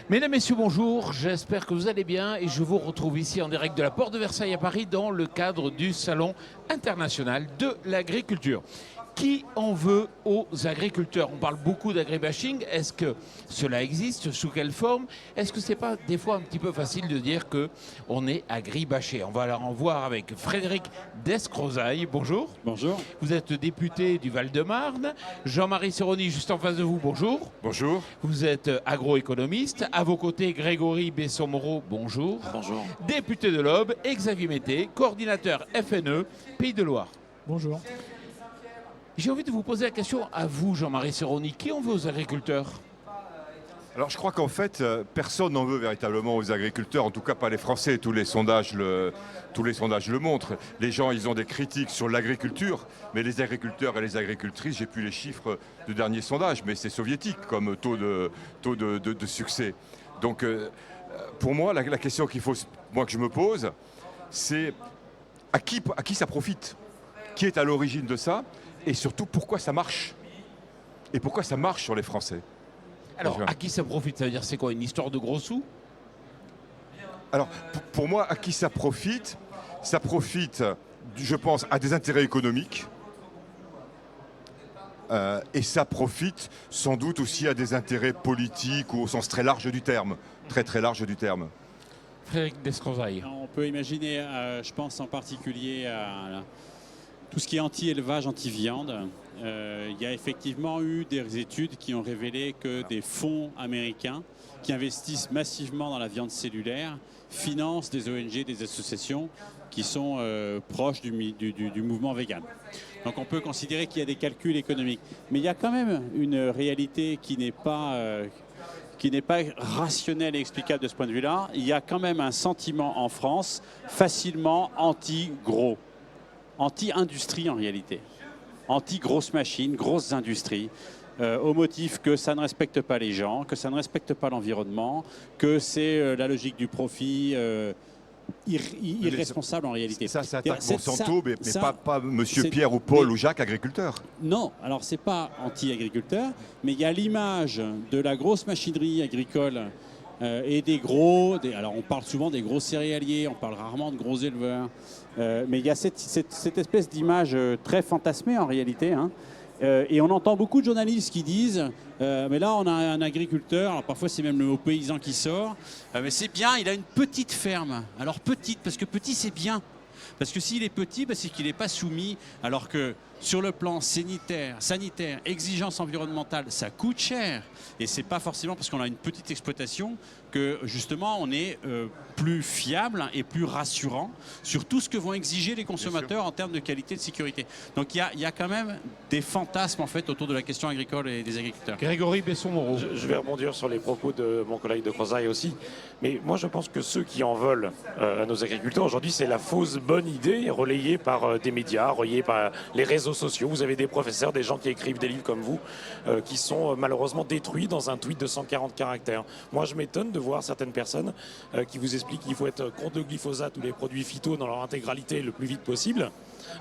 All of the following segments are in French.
Mesdames, Messieurs, bonjour, j'espère que vous allez bien et je vous retrouve ici en direct de la Porte de Versailles à Paris dans le cadre du Salon international de l'agriculture. Qui en veut aux agriculteurs? On parle beaucoup d'agribashing. Est-ce que cela existe? Sous quelle forme? Est-ce que c'est pas des fois un petit peu facile de dire qu'on est agribashé? On va alors en voir avec Frédéric Descrozaille. Bonjour. Bonjour. Vous êtes député du Val-de-Marne. Jean-Marie Serroni, juste en face de vous, bonjour. Bonjour. Vous êtes agroéconomiste. À vos côtés, Grégory Besson-Moreau, bonjour. Bonjour. Député de l'Aube, et Xavier Mété, coordinateur FNE, Pays de Loire. Bonjour. J'ai envie de vous poser la question à vous, Jean-Marie Serroni. Qui en veut aux agriculteurs? Alors je crois qu'en fait, personne n'en veut véritablement aux agriculteurs, en tout cas pas les Français. Tous les sondages le montrent. Les gens, ils ont des critiques sur l'agriculture, mais les agriculteurs et les agricultrices, j'ai plus les chiffres du dernier sondage, mais c'est soviétique comme taux de succès. Donc pour moi, la question que je me pose, c'est à qui ça profite? Qui est à l'origine de ça? Et surtout, pourquoi ça marche? Et pourquoi ça marche sur les Français? Alors, à qui ça profite? Ça veut dire c'est quoi? Une histoire de gros sous? Alors, pour moi, à qui ça profite? Ça profite, je pense, à des intérêts économiques. Et ça profite sans doute aussi à des intérêts politiques ou au sens très large du terme. Très très large du terme. Frédéric Descrozaille. On peut imaginer, je pense en particulier à tout ce qui est anti-élevage, anti-viande. Il y a effectivement eu des études qui ont révélé que des fonds américains qui investissent massivement dans la viande cellulaire financent des ONG, des associations qui sont proches du mouvement vegan. Donc on peut considérer qu'il y a des calculs économiques. Mais il y a quand même une réalité qui n'est pas rationnelle et explicable de ce point de vue-là. Il y a quand même un sentiment en France facilement anti-gros. Anti-industrie en réalité, anti-grosses machines, grosses industries, au motif que ça ne respecte pas les gens, que ça ne respecte pas l'environnement, que c'est la logique du profit irresponsable en réalité. Ça attaque Monsanto, mais ça, pas Monsieur Pierre ou Paul ou Jacques, agriculteurs. Non, alors c'est pas anti-agriculteur, mais il y a l'image de la grosse machinerie agricole et des gros, alors on parle souvent des gros céréaliers, on parle rarement de gros éleveurs, mais il y a cette espèce d'image très fantasmée en réalité, hein. Et on entend beaucoup de journalistes qui disent mais là on a un agriculteur, alors parfois c'est même le mot paysan qui sort, mais c'est bien, il a une petite ferme. Alors petite, parce que petit c'est bien. Parce que s'il est petit, c'est qu'il n'est pas soumis, alors que sur le plan sanitaire, exigence environnementale, ça coûte cher. Et ce n'est pas forcément parce qu'on a une petite exploitation que justement on est plus fiable et plus rassurant sur tout ce que vont exiger les consommateurs en termes de qualité et de sécurité. Donc il y a quand même des fantasmes en fait autour de la question agricole et des agriculteurs. Grégory Besson-Moreau. Je vais rebondir sur les propos de mon collègue de Crozaille aussi. Mais moi je pense que ceux qui en veulent à nos agriculteurs aujourd'hui, c'est la fausse bonne idée relayée par des médias, relayée par les réseaux sociaux. Vous avez des professeurs, des gens qui écrivent des livres comme vous, qui sont malheureusement détruits dans un tweet de 140 caractères. Moi je m'étonne de voir certaines personnes qui vous expliquent qu'il faut être contre le glyphosate ou les produits phyto dans leur intégralité le plus vite possible,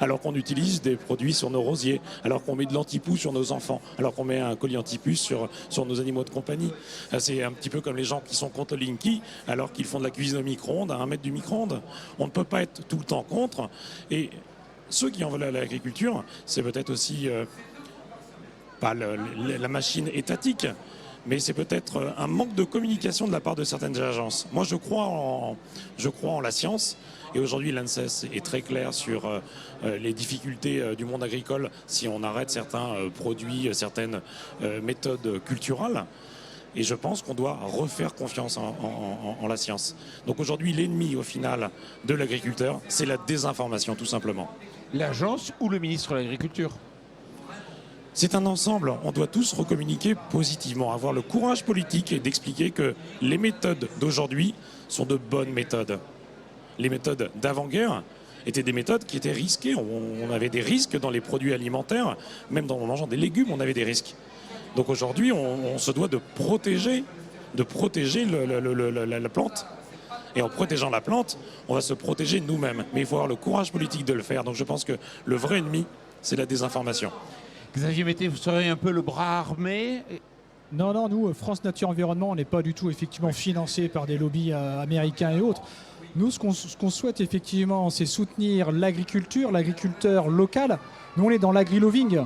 alors qu'on utilise des produits sur nos rosiers, alors qu'on met de l'antipoux sur nos enfants, alors qu'on met un colis antipuce sur nos animaux de compagnie. C'est un petit peu comme les gens qui sont contre le Linky, alors qu'ils font de la cuisine au micro-ondes à 1 mètre du micro-ondes. On ne peut pas être tout le temps contre. Et ceux qui en veulent à l'agriculture, c'est peut-être aussi pas la machine étatique, mais c'est peut-être un manque de communication de la part de certaines agences. Moi, je crois en la science. Et aujourd'hui, l'ANSES est très clair sur les difficultés du monde agricole si on arrête certains produits, certaines méthodes culturales. Et je pense qu'on doit refaire confiance en la science. Donc aujourd'hui, l'ennemi, au final, de l'agriculteur, c'est la désinformation, tout simplement. L'agence ou le ministre de l'Agriculture? C'est un ensemble. On doit tous recommuniquer positivement, avoir le courage politique et d'expliquer que les méthodes d'aujourd'hui sont de bonnes méthodes. Les méthodes d'avant-guerre étaient des méthodes qui étaient risquées. On avait des risques dans les produits alimentaires, même en mangeant des légumes, on avait des risques. Donc aujourd'hui, on se doit de protéger la plante. Et en protégeant la plante, on va se protéger nous-mêmes. Mais il faut avoir le courage politique de le faire. Donc je pense que le vrai ennemi, c'est la désinformation. Xavier Mété, vous serez un peu le bras armé Non, non, nous, France Nature Environnement, on n'est pas du tout effectivement financé par des lobbies américains et autres. Nous, ce qu'on souhaite effectivement, c'est soutenir l'agriculture, l'agriculteur local. Nous, on est dans l'agri-loving.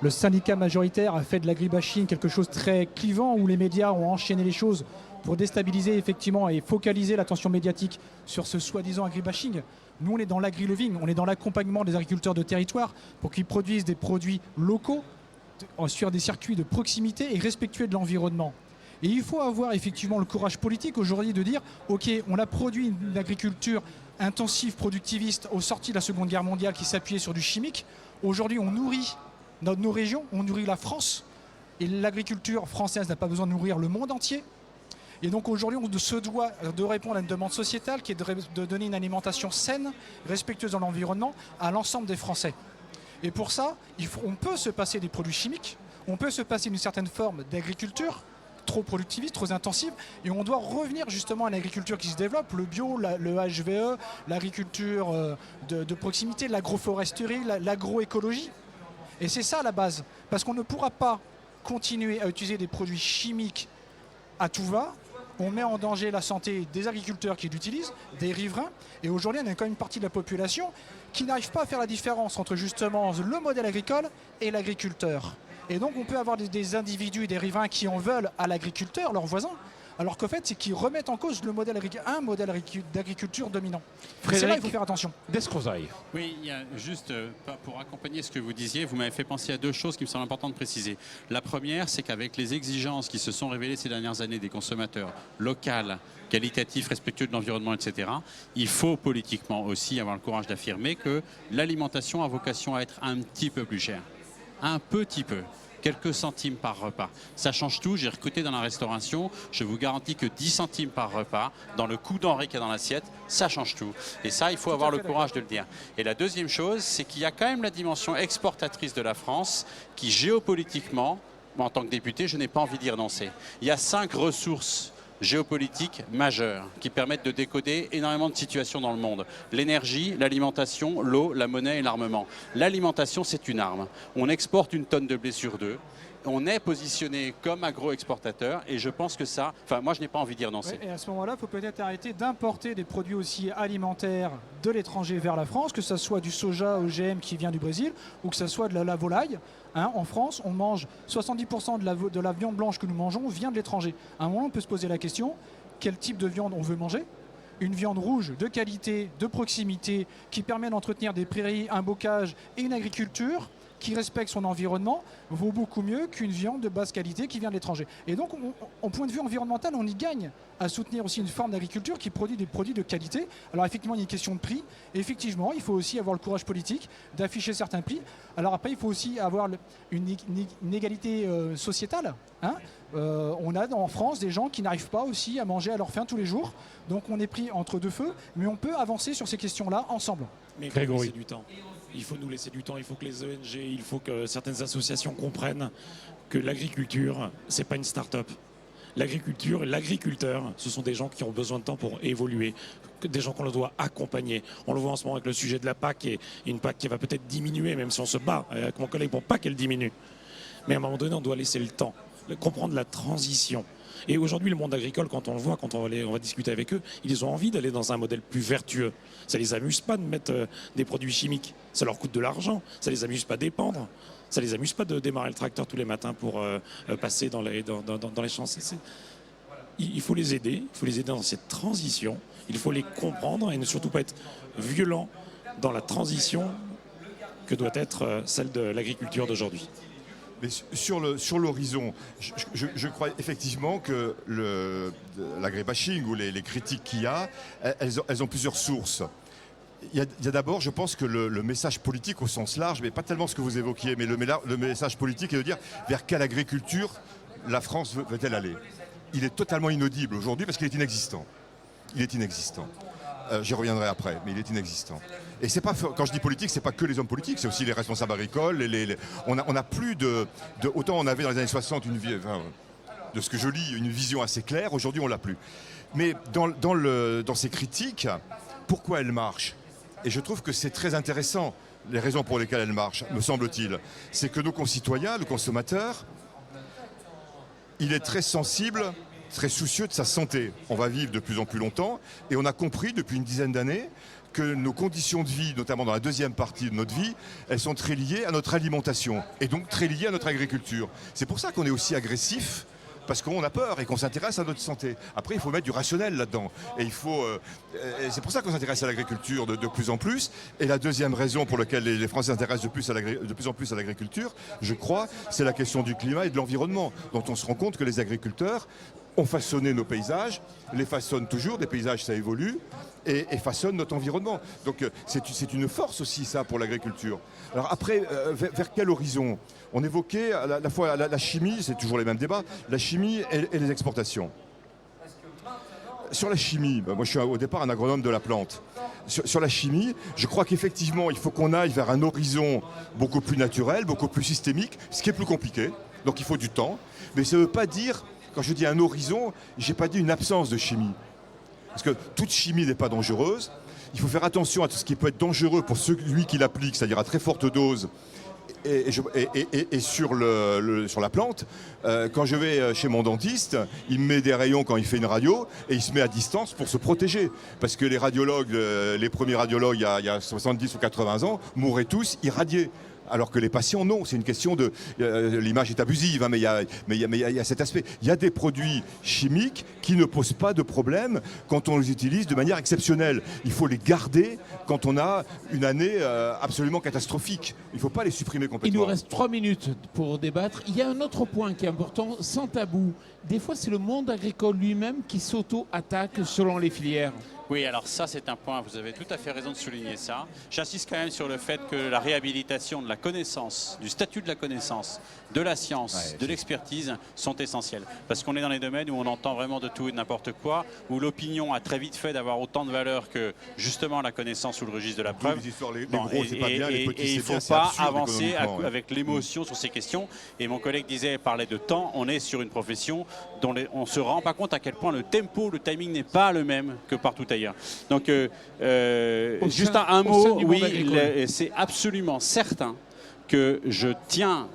Le syndicat majoritaire a fait de l'agribashing quelque chose de très clivant, où les médias ont enchaîné les choses pour déstabiliser effectivement et focaliser l'attention médiatique sur ce soi-disant agribashing. Nous, on est dans l'agri-loving, on est dans l'accompagnement des agriculteurs de territoire pour qu'ils produisent des produits locaux sur des circuits de proximité et respectueux de l'environnement. Et il faut avoir effectivement le courage politique aujourd'hui de dire « Ok, on a produit une agriculture intensive, productiviste au sorti de la Seconde Guerre mondiale qui s'appuyait sur du chimique. Aujourd'hui, on nourrit nos régions, on nourrit la France. Et l'agriculture française n'a pas besoin de nourrir le monde entier. Et donc aujourd'hui, on se doit de répondre à une demande sociétale qui est de donner une alimentation saine, respectueuse de l'environnement à l'ensemble des Français. Et pour ça, on peut se passer des produits chimiques, on peut se passer d'une certaine forme d'agriculture, trop productiviste, trop intensive, et on doit revenir justement à une agriculture qui se développe, le bio, le HVE, l'agriculture de proximité, l'agroforesterie, l'agroécologie. Et c'est ça la base, parce qu'on ne pourra pas continuer à utiliser des produits chimiques à tout va. On met en danger la santé des agriculteurs qui l'utilisent, des riverains. Et aujourd'hui, on a quand même une partie de la population qui n'arrive pas à faire la différence entre justement le modèle agricole et l'agriculteur. Et donc, on peut avoir des individus et des riverains qui en veulent à l'agriculteur, leurs voisins, alors qu'en fait, c'est qu'ils remettent en cause un modèle d'agriculture dominant. C'est là qu'il faut faire attention. Descrozaille. Oui, il y a juste, pour accompagner ce que vous disiez, vous m'avez fait penser à deux choses qui me semblent importantes de préciser. La première, c'est qu'avec les exigences qui se sont révélées ces dernières années des consommateurs locaux, qualitatifs, respectueux de l'environnement, etc., il faut politiquement aussi avoir le courage d'affirmer que l'alimentation a vocation à être un petit peu plus chère. Un petit peu. Quelques centimes par repas. Ça change tout. J'ai recruté dans la restauration. Je vous garantis que 10 centimes par repas, dans le coût denrée qu'il y a dans l'assiette, ça change tout. Et ça, il faut avoir le courage de le dire. Et la deuxième chose, c'est qu'il y a quand même la dimension exportatrice de la France qui, géopolitiquement, moi, en tant que député, je n'ai pas envie d'y renoncer. Il y a 5 ressources géopolitiques majeures qui permettent de décoder énormément de situations dans le monde. L'énergie, l'alimentation, l'eau, la monnaie et l'armement. L'alimentation, c'est une arme. On exporte une tonne de blé sur 2. On est positionné comme agro-exportateur et je pense que ça, moi je n'ai pas envie d'y renoncer. Ouais, et à ce moment-là, il faut peut-être arrêter d'importer des produits aussi alimentaires de l'étranger vers la France, que ce soit du soja OGM qui vient du Brésil ou que ce soit de la volaille. En France, on mange 70% de la viande blanche que nous mangeons vient de l'étranger. À un moment, on peut se poser la question, quel type de viande on veut manger ? Une viande rouge de qualité, de proximité, qui permet d'entretenir des prairies, un bocage et une agriculture qui respecte son environnement, vaut beaucoup mieux qu'une viande de basse qualité qui vient de l'étranger. Et donc, au point de vue environnemental, on y gagne à soutenir aussi une forme d'agriculture qui produit des produits de qualité. Alors effectivement, il y a une question de prix. Et effectivement, il faut aussi avoir le courage politique d'afficher certains prix. Alors après, il faut aussi avoir une égalité sociétale. On a en France des gens qui n'arrivent pas aussi à manger à leur faim tous les jours. Donc on est pris entre deux feux, mais on peut avancer sur ces questions-là ensemble. Mais il faut nous laisser du temps. Il faut nous laisser du temps, il faut que les ONG, il faut que certaines associations comprennent que l'agriculture, c'est pas une start-up. L'agriculture, l'agriculteur, ce sont des gens qui ont besoin de temps pour évoluer, des gens qu'on doit accompagner. On le voit en ce moment avec le sujet de la PAC, et une PAC qui va peut-être diminuer, même si on se bat avec mon collègue pour pas qu'elle diminue. Mais à un moment donné, on doit laisser le temps, comprendre la transition. Et aujourd'hui, le monde agricole, quand on le voit, quand on va discuter avec eux, ils ont envie d'aller dans un modèle plus vertueux. Ça ne les amuse pas de mettre des produits chimiques. Ça leur coûte de l'argent. Ça ne les amuse pas d'épandre. Ça ne les amuse pas de démarrer le tracteur tous les matins pour passer dans les champs. Il faut les aider. Il faut les aider dans cette transition. Il faut les comprendre et ne surtout pas être violent dans la transition que doit être celle de l'agriculture d'aujourd'hui. Mais sur l'horizon, je crois effectivement que l'agribashing ou les critiques qu'il y a, elles ont plusieurs sources. Il y a d'abord, je pense que le message politique au sens large, mais pas tellement ce que vous évoquiez, mais le message politique est de dire vers quelle agriculture la France veut-elle aller. Il est totalement inaudible aujourd'hui parce qu'il est inexistant. Il est inexistant. J'y reviendrai après, mais il est inexistant. Et c'est pas, quand je dis politique, c'est pas que les hommes politiques, c'est aussi les responsables agricoles. On a plus autant on avait dans les années 60 de ce que je lis, une vision assez claire. Aujourd'hui, on l'a plus. Mais dans ces critiques, pourquoi elles marchent ? Et je trouve que c'est très intéressant, les raisons pour lesquelles elles marchent, me semble-t-il. C'est que nos concitoyens, le consommateur, il est très sensible, très soucieux de sa santé. On va vivre de plus en plus longtemps et on a compris depuis une dizaine d'années que nos conditions de vie, notamment dans la deuxième partie de notre vie, elles sont très liées à notre alimentation et donc très liées à notre agriculture. C'est pour ça qu'on est aussi agressif, parce qu'on a peur et qu'on s'intéresse à notre santé. Après, il faut mettre du rationnel là-dedans. Et c'est pour ça qu'on s'intéresse à l'agriculture de plus en plus. Et la deuxième raison pour laquelle les Français s'intéressent de plus en plus à l'agriculture, je crois, c'est la question du climat et de l'environnement, dont on se rend compte que les agriculteurs ont façonné nos paysages, les façonnent toujours, des paysages ça évolue, et façonnent notre environnement. Donc c'est une force aussi ça pour l'agriculture. Alors après, vers quel horizon? On évoquait à la fois la chimie, c'est toujours les mêmes débats, la chimie et les exportations. Sur la chimie, moi je suis au départ un agronome de la plante. Sur la chimie, je crois qu'effectivement il faut qu'on aille vers un horizon beaucoup plus naturel, beaucoup plus systémique, ce qui est plus compliqué, donc il faut du temps. Mais ça ne veut pas dire, quand je dis un horizon, je n'ai pas dit une absence de chimie. Parce que toute chimie n'est pas dangereuse. Il faut faire attention à tout ce qui peut être dangereux pour celui qui l'applique, c'est-à-dire à très forte dose et sur la plante. Quand je vais chez mon dentiste, il me met des rayons quand il fait une radio et il se met à distance pour se protéger. Parce que les radiologues, les premiers radiologues il y a 70 ou 80 ans, mouraient tous irradiés. Alors que les patients, non, c'est une question de... l'image est abusive, hein, mais il y a cet aspect. Il y a des produits chimiques qui ne posent pas de problème quand on les utilise de manière exceptionnelle. Il faut les garder quand on a une année absolument catastrophique. Il ne faut pas les supprimer complètement. Il nous reste 3 minutes pour débattre. Il y a un autre point qui est important, sans tabou. Des fois, c'est le monde agricole lui-même qui s'auto-attaque selon les filières. Oui, alors ça c'est un point, vous avez tout à fait raison de souligner ça. J'insiste quand même sur le fait que la réhabilitation de la connaissance, du statut de la connaissance, de la science, de l'expertise sont essentielles. Parce qu'on est dans les domaines où on entend vraiment de tout et de n'importe quoi, où l'opinion a très vite fait d'avoir autant de valeur que justement la connaissance ou le registre de la preuve. Et il ne faut pas avancer avec l'émotion sur ces questions. Et mon collègue parlait de temps, on est sur une profession dont on ne se rend pas compte à quel point le tempo, le timing n'est pas le même que partout ailleurs. Donc, juste un mot, oui, c'est absolument certain que je tiens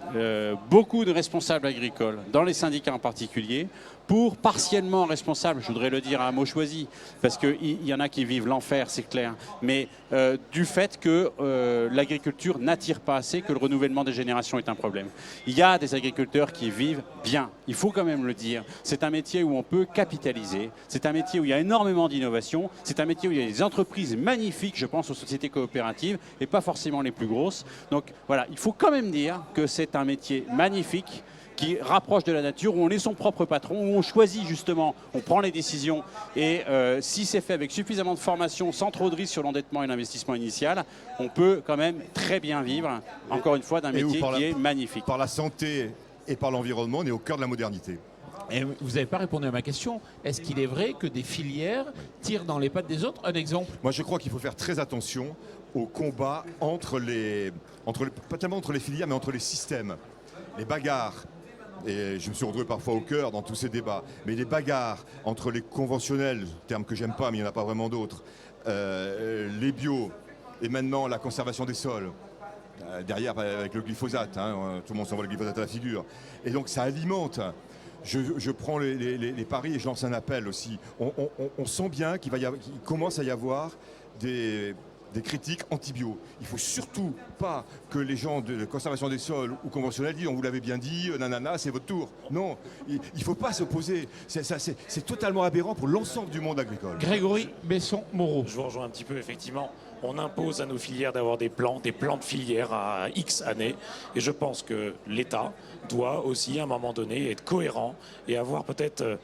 beaucoup de responsables agricoles, dans les syndicats en particulier, pour partiellement responsables, je voudrais le dire à un mot choisi, parce qu'il y en a qui vivent l'enfer, c'est clair, mais du fait que l'agriculture n'attire pas assez, que le renouvellement des générations est un problème. Il y a des agriculteurs qui vivent bien, il faut quand même le dire. C'est un métier où on peut capitaliser, c'est un métier où il y a énormément d'innovation, c'est un métier où il y a des entreprises magnifiques, je pense aux sociétés coopératives, et pas forcément les plus grosses. Donc voilà, il faut quand même dire que c'est un métier magnifique, qui rapproche de la nature, où on est son propre patron, où on choisit justement, on prend les décisions. Et si c'est fait avec suffisamment de formation, sans trop de risques sur l'endettement et l'investissement initial, on peut quand même très bien vivre, encore une fois, d'un métier qui est magnifique. Par la santé et par l'environnement, on est au cœur de la modernité. Et vous n'avez pas répondu à ma question. Est-ce qu'il est vrai que des filières tirent dans les pattes des autres? Un exemple? Moi, je crois qu'il faut faire très attention au combat pas tellement entre les filières, mais entre les systèmes. Les bagarres. Et je me suis retrouvé parfois au cœur dans tous ces débats. Mais les bagarres entre les conventionnels, terme que j'aime pas, mais il n'y en a pas vraiment d'autres, les bio, et maintenant la conservation des sols, derrière avec le glyphosate, hein, tout le monde s'envoie le glyphosate à la figure. Et donc ça alimente. Je prends les paris et je lance un appel aussi. On sent bien qu'il commence à y avoir des critiques anti-bio. Il ne faut surtout pas que les gens de conservation des sols ou conventionnels disent « on vous l'avait bien dit, nanana, c'est votre tour ». Non, il ne faut pas s'opposer. C'est totalement aberrant pour l'ensemble du monde agricole. Grégory Besson-Moreau. Je vous rejoins un petit peu, effectivement. On impose à nos filières d'avoir des plans de filière à X années. Et je pense que l'État doit aussi, à un moment donné, être cohérent et avoir peut-être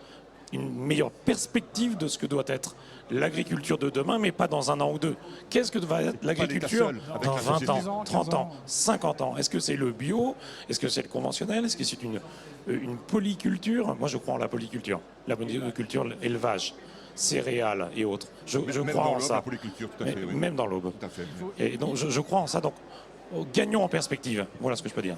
une meilleure perspective de ce que doit être l'agriculture de demain, mais pas dans un an ou deux. Qu'est-ce que va être l'agriculture dans 20 ans, 30 ans, 50 ans? Est-ce que c'est le bio? Est-ce que c'est le conventionnel? Est-ce que c'est une polyculture? Moi, je crois en la polyculture. La polyculture, l'élevage, céréales et autres. Je crois en ça. La polyculture, tout à fait, oui. Même dans l'aube. Tout à fait. Et donc, je crois en ça. Donc, gagnons en perspective. Voilà ce que je peux dire.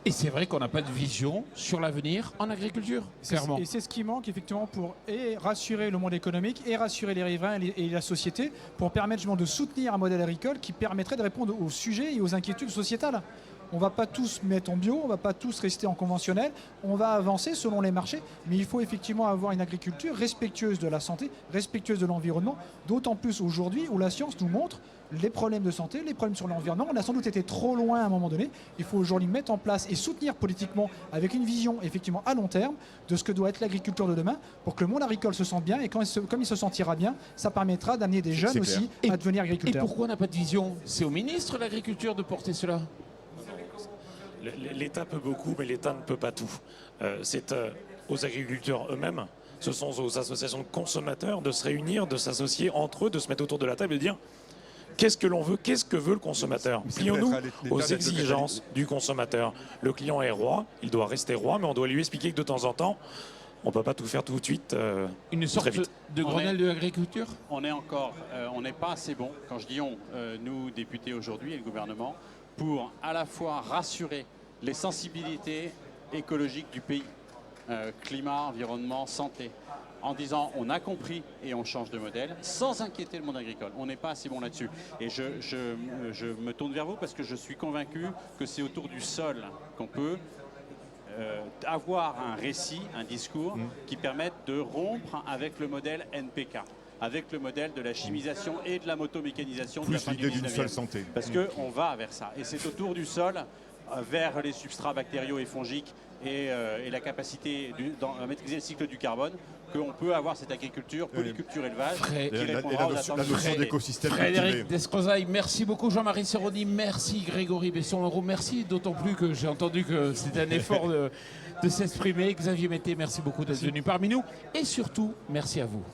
Et c'est vrai qu'on n'a pas de vision sur l'avenir en agriculture, clairement. Et c'est ce qui manque effectivement pour rassurer le monde économique et rassurer les riverains et la société pour permettre justement de soutenir un modèle agricole qui permettrait de répondre aux sujets et aux inquiétudes sociétales. On ne va pas tous mettre en bio, on ne va pas tous rester en conventionnel, on va avancer selon les marchés, mais il faut effectivement avoir une agriculture respectueuse de la santé, respectueuse de l'environnement, d'autant plus aujourd'hui où la science nous montre les problèmes de santé, les problèmes sur l'environnement. On a sans doute été trop loin à un moment donné. Il faut aujourd'hui mettre en place et soutenir politiquement avec une vision effectivement à long terme de ce que doit être l'agriculture de demain pour que le monde agricole se sente bien et comme il se sentira bien, ça permettra d'amener des jeunes aussi à devenir Et agriculteurs. pourquoi on n'a pas de vision? C'est au ministre de l'Agriculture de porter cela. L'État peut beaucoup, mais l'État ne peut pas tout. C'est aux agriculteurs eux-mêmes, ce sont aux associations de consommateurs de se réunir, de s'associer entre eux, de se mettre autour de la table et de dire qu'est-ce que l'on veut, qu'est-ce que veut le consommateur. Plions-nous aux exigences du consommateur. Le client est roi, il doit rester roi, mais on doit lui expliquer que de temps en temps, on ne peut pas tout faire tout de suite. Une sorte très vite. de Grenelle de l'agriculture. On n'est pas assez bon, quand je dis on, nous députés aujourd'hui et le gouvernement, pour à la fois rassurer les sensibilités écologiques du pays, climat, environnement, santé, en disant on a compris et on change de modèle, sans inquiéter le monde agricole. On n'est pas assez bon là-dessus. Et je me tourne vers vous parce que je suis convaincu que c'est autour du sol qu'on peut avoir un récit, un discours qui permette de rompre avec le modèle NPK, avec le modèle de la chimisation et de la motomécanisation de la Plus fin du l'idée d'une 19e. seule santé. Parce qu'on va vers ça. Et c'est autour du sol, vers les substrats bactériaux et fongiques et la capacité à maîtriser le cycle du carbone, qu'on peut avoir cette agriculture, polyculture élevage, qui répondra aux attentes La du notion marché. d'écosystème Frédéric cultivé. Descrozaille, merci beaucoup. Jean-Marie Serroni, merci. Grégory Besson-Leroux, merci. D'autant plus que j'ai entendu que c'était un effort de s'exprimer. Xavier Mété, merci beaucoup d'être venu parmi nous. Et surtout, merci à vous.